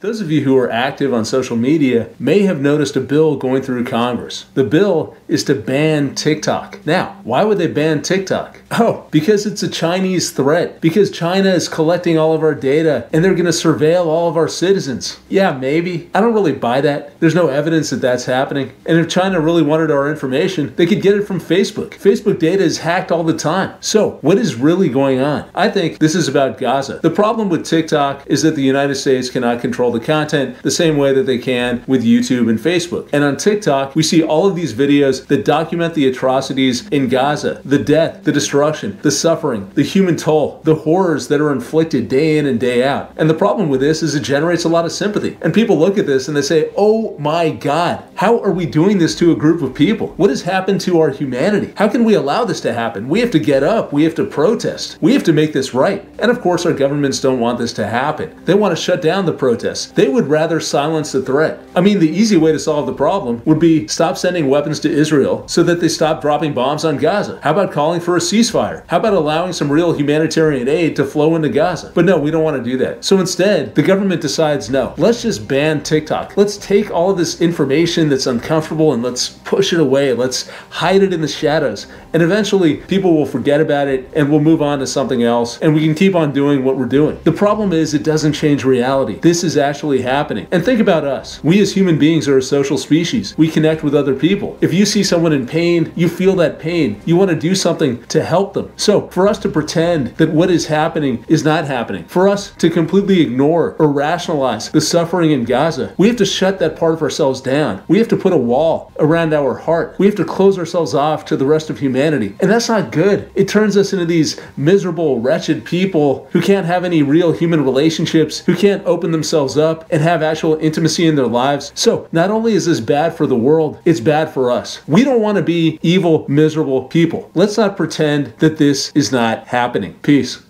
Those of you who are active on social media may have noticed a bill going through Congress. The bill is to ban TikTok. Now, why would they ban TikTok? Oh, because it's a Chinese threat. Because China is collecting all of our data and they're going to surveil all of our citizens. Yeah, maybe. I don't really buy that. There's no evidence that that's happening. And if China really wanted our information, they could get it from Facebook. Facebook data is hacked all the time. So, what is really going on? I think this is about Gaza. The problem with TikTok is that the United States cannot control the content the same way that they can with YouTube and Facebook. And on TikTok, we see all of these videos that document the atrocities in Gaza, the death, the destruction, the suffering, the human toll, the horrors that are inflicted day in and day out. And the problem with this is it generates a lot of sympathy. And people look at this and they say, oh my God, how are we doing this to a group of people? What has happened to our humanity? How can we allow this to happen? We have to get up. We have to protest. We have to make this right. And of course, our governments don't want this to happen. They want to shut down the protests. They would rather silence the threat. I mean, the easy way to solve the problem would be stop sending weapons to Israel so that they stop dropping bombs on Gaza. How about calling for a ceasefire? How about allowing some real humanitarian aid to flow into Gaza? But no, we don't want to do that. So instead, the government decides, no, let's just ban TikTok. Let's take all of this information that's uncomfortable and let's push it away. Let's hide it in the shadows. And eventually, people will forget about it and we'll move on to something else and we can keep on doing what we're doing. The problem is it doesn't change reality. This is actually happening. And think about us. We as human beings are a social species. We connect with other people. If you see someone in pain, you feel that pain. You want to do something to help them. So for us to pretend that what is happening is not happening, for us to completely ignore or rationalize the suffering in Gaza, we have to shut that part of ourselves down. We have to put a wall around our heart. We have to close ourselves off to the rest of humanity. And that's not good. It turns us into these miserable, wretched people who can't have any real human relationships, who can't open themselves up and have actual intimacy in their lives. So not only is this bad for the world, it's bad for us. We don't want to be evil, miserable people. Let's not pretend that this is not happening. Peace.